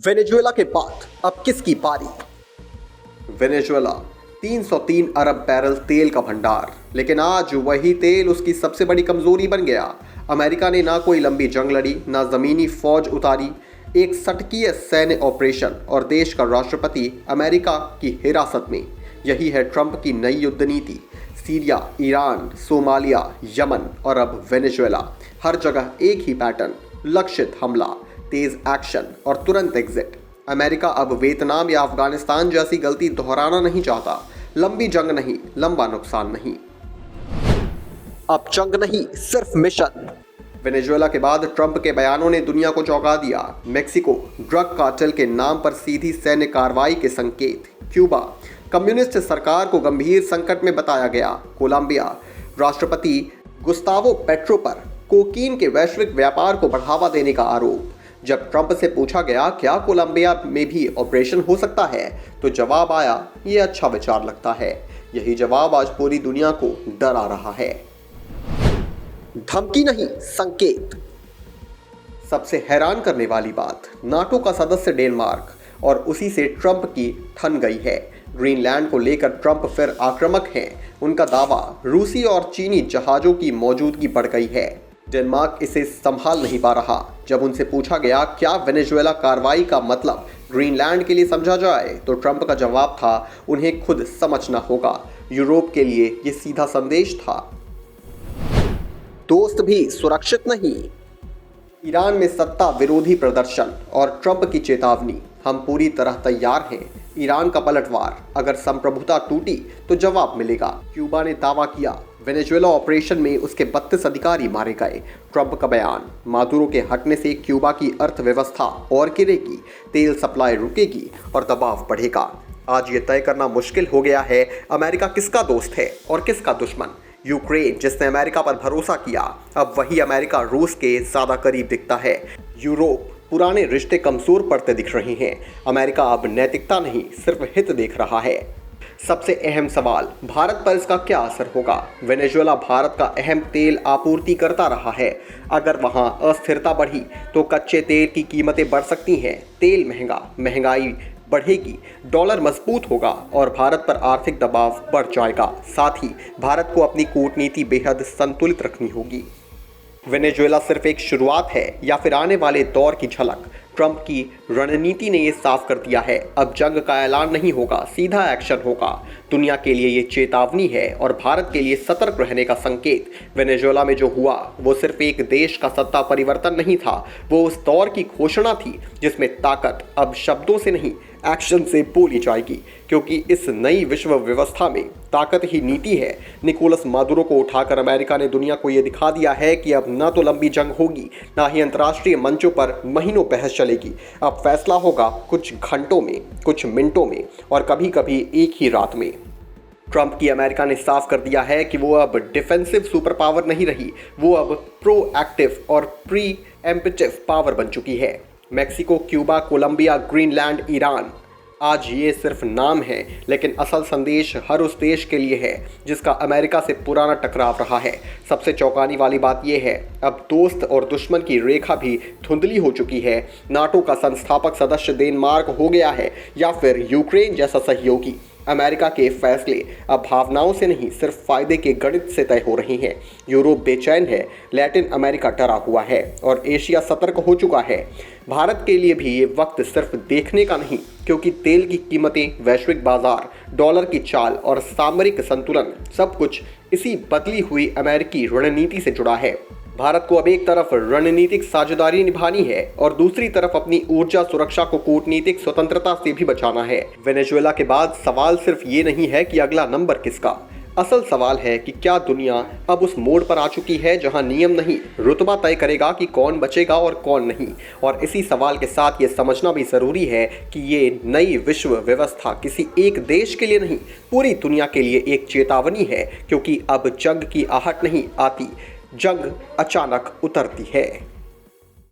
Venezuela के बाद अब किसकी बारी? वेनेजुएला 303 अरब बैरल तेल का भंडार, लेकिन आज वही तेल उसकी सबसे बड़ी कमजोरी बन गया। अमेरिका ने ना कोई लंबी जंग लड़ी, ना जमीनी फौज उतारी, एक सटकीय सैन्य ऑपरेशन और देश का राष्ट्रपति अमेरिका की हिरासत में। यही है ट्रंप की नई युद्ध नीति। सीरिया, ईरान, सोमालिया, यमन और अब वेनेजुएला, हर जगह एक ही पैटर्न, लक्षित हमला, तेज एक्शन और तुरंत एग्जिट। अमेरिका अब वियतनाम या अफगानिस्तान जैसी गलती दोहराना नहीं चाहता। लंबी जंग नहीं, लंबा नुकसान नहीं। अब जंग नहीं, सिर्फ मिशन। वेनेजुएला के बाद ट्रंप के बयानों ने दुनिया को चौंका दिया। मेक्सिको, ड्रग कार्टेल के नाम पर सीधी सैन्य कार्रवाई के संकेत। क्यूबा, कम्युनिस्ट सरकार को गंभीर संकट में बताया गया। कोलंबिया, राष्ट्रपति गुस्तावो पेट्रो पर कोकीन के वैश्विक व्यापार को बढ़ावा देने का आरोप। जब ट्रंप से पूछा गया क्या कोलंबिया में भी ऑपरेशन हो सकता है, तो जवाब आया, ये अच्छा विचार लगता है। यही जवाब आज पूरी दुनिया को डरा रहा है। धमकी नहीं, संकेत। सबसे हैरान करने वाली बात, नाटो का सदस्य डेनमार्क और उसी से ट्रंप की ठन गई है। ग्रीनलैंड को लेकर ट्रंप फिर आक्रामक हैं। उनका दावा, रूसी और चीनी जहाजों की मौजूदगी बढ़ गई है। डेनमार्क इसे संभाल नहीं पा रहा। जब उनसे पूछा गया क्या वेनेजुएला कार्रवाई का मतलब ग्रीनलैंड के लिए समझा जाए, तो ट्रंप का जवाब था, उन्हें खुद समझना होगा। यूरोप के लिए ये सीधा संदेश था। दोस्त भी सुरक्षित नहीं। ईरान में सत्ता विरोधी प्रदर्शन और ट्रंप की चेतावनी, हम पूरी तरह तैयार हैं। ईरान का पलटवार, अगर संप्रभुता टूटी तो जवाब मिलेगा। क्यूबा ने दावा किया, वेनेजुएला ऑपरेशन में उसके 32 अधिकारी मारे गए। ट्रंप का बयान, मादुरो के हटने से क्यूबा की अर्थव्यवस्था और गिरेगी, तेल सप्लाई रुकेगी और दबाव बढ़ेगा। आज ये तय करना मुश्किल हो गया है, अमेरिका किसका दोस्त है और किसका दुश्मन। यूक्रेन, जिसने अमेरिका पर भरोसा किया, अब वही अमेरिका रूस के ज्यादा करीब दिखता है। यूरोप, पुराने रिश्ते कमजोर पड़ते दिख रहे हैं। अमेरिका अब नैतिकता नहीं, सिर्फ हित देख रहा है। सबसे अहम सवाल, भारत पर इसका क्या असर होगा? वेनेजुएला भारत का अहम तेल आपूर्ति करता रहा है। अगर वहां अस्थिरता बढ़ी तो कच्चे तेल की कीमतें बढ़ सकती हैं। तेल महंगा, महंगाई बढ़ेगी, डॉलर मजबूत होगा और भारत पर आर्थिक दबाव बढ़ जाएगा। साथ ही भारत को अपनी कूटनीति बेहद संतुलित रखनी होगी। वेनेजुएला सिर्फ एक शुरुआत है या फिर आने वाले दौर की झलक? ट्रंप की रणनीति ने ये साफ कर दिया है, अब जंग का ऐलान नहीं होगा, सीधा एक्शन होगा। दुनिया के लिए ये चेतावनी है और भारत के लिए सतर्क रहने का संकेत। वेनेजुएला में जो हुआ वो सिर्फ एक देश का सत्ता परिवर्तन नहीं था, वो उस दौर की घोषणा थी जिसमें ताकत अब शब्दों से नहीं, एक्शन से बोली जाएगी, क्योंकि इस नई विश्व व्यवस्था में ताकत ही नीति है। निकोलस मादुरो को उठाकर अमेरिका ने दुनिया को यह दिखा दिया है कि अब ना तो लंबी जंग होगी, ना ही अंतर्राष्ट्रीय मंचों पर महीनों बहस चलेगी। अब फैसला होगा कुछ घंटों में, कुछ मिनटों में और कभी कभी एक ही रात में। ट्रंप की अमेरिका ने साफ कर दिया है कि वो अब डिफेंसिव सुपर पावर नहीं रही, वो अब प्रोएक्टिव और प्रीएम्प्टिव पावर बन चुकी है। Mexico, Cuba, Colombia, Greenland, Iran, आज ये सिर्फ नाम है, लेकिन असल संदेश हर उस देश के लिए है जिसका अमेरिका से पुराना टकराव रहा है। सबसे चौंकाने वाली बात यह है, अब दोस्त और दुश्मन की रेखा भी धुंधली हो चुकी है। नाटो का संस्थापक सदस्य डेनमार्क हो गया है या फिर यूक्रेन जैसा सहयोगी। अमेरिका के फैसले अब भावनाओं से नहीं, सिर्फ फायदे के गणित से तय हो रहे हैं। यूरोप बेचैन है, लैटिन अमेरिका डरा हुआ है और एशिया सतर्क हो चुका है। भारत के लिए भी ये वक्त सिर्फ देखने का नहीं, क्योंकि तेल की कीमतें, वैश्विक बाजार, डॉलर की चाल और सामरिक संतुलन, सब कुछ इसी बदली हुई अमेरिकी रणनीति से जुड़ा है। भारत को अब एक तरफ रणनीतिक साझेदारी निभानी है और दूसरी तरफ अपनी ऊर्जा सुरक्षा को कूटनीतिक स्वतंत्रता से भी बचाना है। वेनेजुएला के बाद सवाल सिर्फ ये नहीं है कि अगला नंबर किसका, असल सवाल है कि क्या दुनिया अब उस मोड़ पर आ चुकी है जहां नियम नहीं, रुतबा तय करेगा कि कौन बचेगा और कौन नहीं। और इसी सवाल के साथ ये समझना भी जरूरी है कि ये नई विश्व व्यवस्था किसी एक देश के लिए नहीं, पूरी दुनिया के लिए एक चेतावनी है, क्योंकि अब जंग की आहट नहीं आती, जंग अचानक उतरती है।